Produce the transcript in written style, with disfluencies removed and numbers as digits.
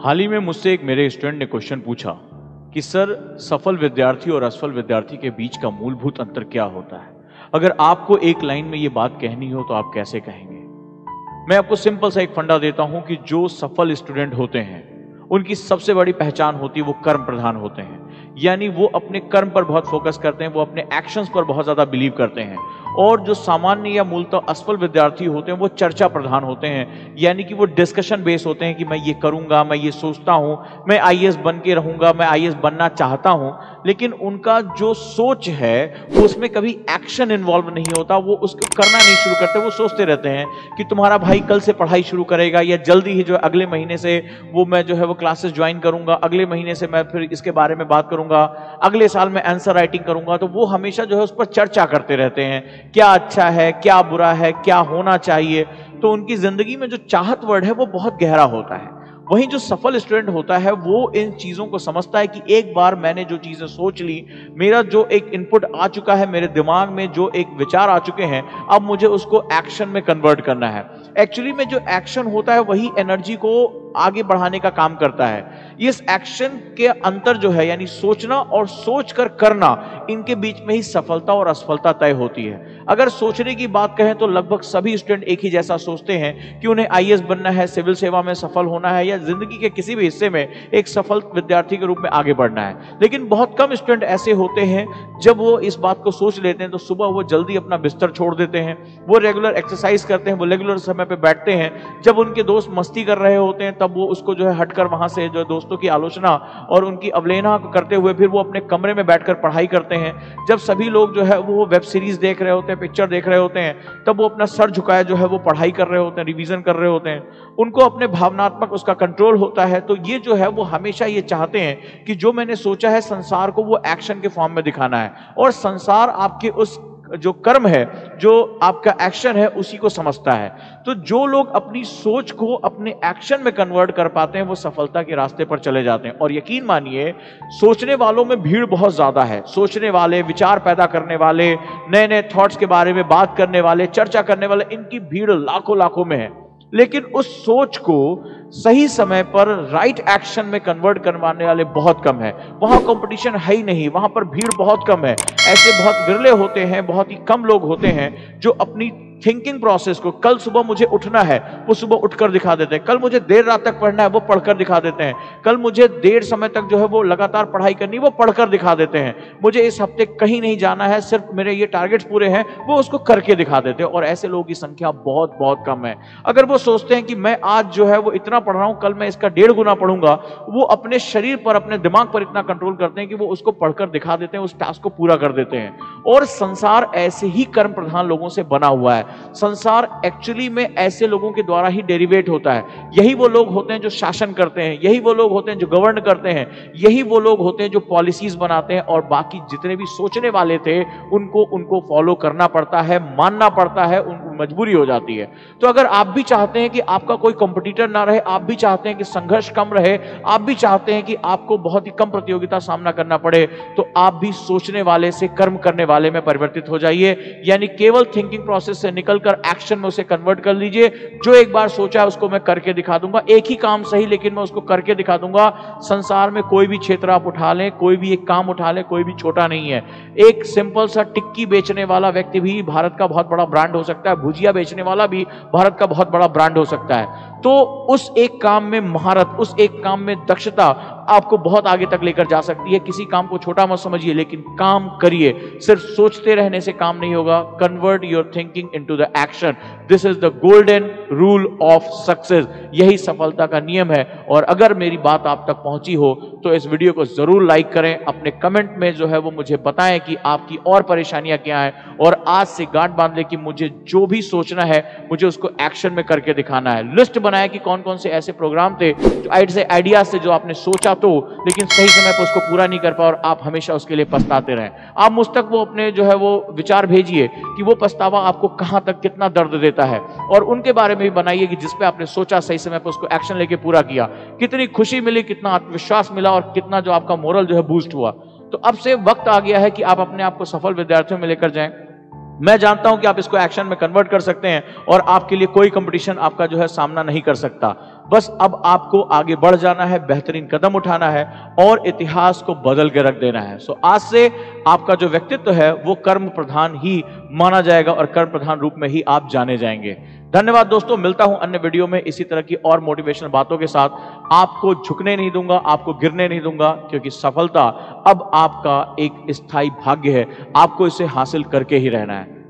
हाल ही में मुझसे एक मेरे स्टूडेंट ने क्वेश्चन पूछा कि सर, सफल विद्यार्थी और असफल विद्यार्थी के बीच का मूलभूत अंतर क्या होता है? अगर आपको एक लाइन में ये बात कहनी हो तो आप कैसे कहेंगे? मैं आपको सिंपल सा एक फंडा देता हूं कि जो सफल स्टूडेंट होते हैं उनकी सबसे बड़ी पहचान होती है वो कर्म प्रधान होते हैं। यानी वो अपने कर्म पर बहुत फोकस करते हैं, वो अपने एक्शंस पर बहुत ज्यादा बिलीव करते हैं। और जो सामान्य या मूलतः असफल विद्यार्थी होते हैं वो चर्चा प्रधान होते हैं, यानी कि वो डिस्कशन बेस होते हैं कि मैं ये करूंगा, मैं ये सोचता हूं, मैं आईएएस बन के रहूंगा, मैं आईएएस बनना चाहता हूं। लेकिन उनका जो सोच है वो उसमें कभी एक्शन इन्वॉल्व नहीं होता, वो उसको करना नहीं शुरू करते। वो सोचते रहते हैं कि तुम्हारा भाई कल से पढ़ाई शुरू करेगा या जल्दी ही जो है अगले महीने से वो मैं जो है वो क्लासेस ज्वाइन करूंगा, अगले महीने से मैं फिर इसके बारे में बात करूंगा, अगले साल मैं आंसर राइटिंग करूंगा। तो वो हमेशा जो है उस पर चर्चा करते रहते हैं, क्या अच्छा है, क्या बुरा है, क्या होना चाहिए। तो उनकी जिंदगी में जो चाहत वर्ड है वो बहुत गहरा होता है। वहीं जो सफल स्टूडेंट होता है वो इन चीजों को समझता है कि एक बार मैंने जो चीजें सोच ली, मेरा जो एक इनपुट आ चुका है, मेरे दिमाग में जो एक विचार आ चुके हैं, अब मुझे उसको एक्शन में कन्वर्ट करना है। एक्चुअली में जो एक्शन होता है वही एनर्जी को आगे बढ़ाने का काम करता है। इस एक्शन के अंतर जो है, यानी सोचना और सोच कर करना, इनके बीच में ही सफलता और असफलता तय होती है। अगर सोचने की बात कहें तो लगभग सभी स्टूडेंट एक ही जैसा सोचते हैं कि उन्हें आईएएस बनना है, सिविल सेवा में सफल होना है या जिंदगी के किसी भी हिस्से में एक सफल विद्यार्थी के रूप में आगे बढ़ना है। लेकिन बहुत कम स्टूडेंट ऐसे होते हैं जब वो इस बात को सोच लेते हैं तो सुबह वो जल्दी अपना बिस्तर छोड़ देते हैं, वो रेगुलर एक्सरसाइज करते हैं, वो रेगुलर समय पे बैठते हैं। जब उनके दोस्त मस्ती कर रहे होते हैं तब वो उसको जो है हटकर वहां से जो दोस्तों की आलोचना और उनकी अवहेलना करते हुए फिर वो अपने कमरे में बैठकर पढ़ाई करते हैं। जब सभी लोग जो है वो वेब सीरीज देख रहे होते हैं, पिक्चर देख रहे होते हैं, तब वो अपना सर झुकाए जो है वो पढ़ाई कर रहे होते हैं, रिवीजन कर रहे होते हैं। उनको अपने भावनात्मक उसका कंट्रोल होता है। तो ये जो है वो हमेशा ये चाहते हैं कि जो मैंने सोचा है संसार को वो एक्शन के फॉर्म में दिखाना है, और संसार आपके उस जो कर्म है, जो आपका एक्शन है, उसी को समझता है। तो जो लोग अपनी सोच को अपने एक्शन में कन्वर्ट कर पाते हैं वो सफलता के रास्ते पर चले जाते हैं। और यकीन मानिए, सोचने वालों में भीड़ बहुत ज्यादा है। सोचने वाले, विचार पैदा करने वाले, नए नए थॉट्स के बारे में बात करने वाले, चर्चा करने वाले, इनकी भीड़ लाखों लाखों में है। लेकिन उस सोच को सही समय पर राइट एक्शन में कन्वर्ट करवाने वाले बहुत कम है। वहां कंपटीशन है ही नहीं, वहां पर भीड़ बहुत कम है। ऐसे बहुत विरले होते हैं, बहुत ही कम लोग होते हैं जो अपनी थिंकिंग प्रोसेस को, कल सुबह मुझे उठना है, वो सुबह उठकर दिखा देते हैं। कल मुझे देर रात तक पढ़ना है, वो पढ़कर दिखा देते हैं। कल मुझे देर समय तक जो है वो लगातार पढ़ाई करनी, वो पढ़कर दिखा देते हैं। मुझे इस हफ्ते कहीं नहीं जाना है, सिर्फ मेरे ये टारगेट्स पूरे हैं, वो उसको करके दिखा देते हैं। और ऐसे लोगों की संख्या बहुत बहुत कम है। अगर वो सोचते हैं कि मैं आज जो है वो इतना पढ़ रहा हूं, कल मैं इसका 1.5 गुना पढ़ूंगा, वो अपने शरीर पर, अपने दिमाग पर इतना कंट्रोल करते हैं कि वो उसको पढ़कर दिखा देते हैं, उस टास्क को पूरा कर देते हैं। और संसार ऐसे ही कर्म प्रधान लोगों से बना हुआ है। संसार एक्चुअली में ऐसे लोगों के द्वारा ही डेरिवेट होता है। यही वो लोग होते हैं जो शासन करते हैं, यही वो लोग होते हैं जो गवर्न करते हैं, यही वो लोग होते हैं जो पॉलिसीज बनाते हैं। और बाकी जितने भी सोचने वाले थे उनको फॉलो करना पड़ता है, मानना पड़ता है, उनको मजबूरी हो जाती है। तो अगर आप भी चाहते हैं कि आपका कोई कंपटीटर ना रहे, आप भी चाहते हैं कि संघर्ष कम रहे, आप भी चाहते हैं कि आपको बहुत ही कम प्रतियोगिता सामना करना पड़े, तो आप भी सोचने वाले से कर्म करने वाले में परिवर्तित हो जाइए। यानी केवल थिंकिंग प्रोसेस से निकलकर एक्शन में उसे कन्वर्ट कर लीजिए। जो एक बार सोचा है उसको मैं करके दिखा दूंगा, एक ही काम सही लेकिन मैं उसको करके दिखा दूंगा। संसार में कोई भी क्षेत्र आप उठा लें, कोई भी एक काम उठा लें, कोई भी छोटा नहीं है। एक सिंपल सा टिक्की बेचने वाला व्यक्ति भी भारत का बहुत बड़ा ब्रांड हो सकता है, भुजिया बेचने वाला भी भारत का बहुत बड़ा ब्रांड हो सकता है। तो उस एक काम में महारत, उस एक काम में दक्षता आपको बहुत आगे तक लेकर जा सकती है। किसी काम को छोटा मत समझिए, लेकिन काम करिए। सिर्फ सोचते रहने से काम नहीं होगा। Convert your thinking into the action. This is the golden rule of success. यही सफलता का नियम है। और अगर मेरी बात आप तक पहुंची हो तो इस वीडियो को जरूर लाइक करें। अपने कमेंट में जो है वो मुझे बताएं कि आपकी और परेशानियां क्या हैं, और आज से गांठ बांध ले कि मुझे जो भी सोचना है मुझे उसको एक्शन में करके दिखाना है। लिस्ट बनाया कि कौन कौन से ऐसे प्रोग्राम थे, जो आइडियाज थे, जो आपने सोचा तो लेकिन सही समय पर उसको पूरा नहीं कर पाए और आप हमेशा उसके लिए पछताते रहें। आप मुझ तक वो अपने जो है वो विचार भेजिए कि वो पछतावा आपको कहां तक कितना दर्द देता है, और उनके बारे में भी बनाइए कि जिसपे आपने सोचा सही समय पर उसको एक्शन लेके पूरा किया, कितनी खुशी मिली, कितना आत्मविश्वास मिला और कितना जो आपका मोरल जो है बूस्ट हुआ। तो अब से वक्त आ गया है कि आप अपने आप को सफल विद्यार्थियों में लेकर जाएं। मैं जानता हूं कि आप इसको एक्शन में कन्वर्ट कर सकते हैं और आपके लिए कोई कंपटीशन आपका जो है सामना नहीं कर सकता। बस अब आपको आगे बढ़ जाना है, बेहतरीन कदम उठाना है और इतिहास को बदल के रख देना है। सो आज से आपका जो व्यक्तित्व है वो कर्म प्रधान ही माना जाएगा और कर्म प्रधान रूप में ही आप जाने जाएंगे। धन्यवाद दोस्तों, मिलता हूं अन्य वीडियो में इसी तरह की और मोटिवेशनल बातों के साथ। आपको झुकने नहीं दूंगा, आपको गिरने नहीं दूंगा, क्योंकि सफलता अब आपका एक स्थायी भाग्य है, आपको इसे हासिल करके ही रहना है।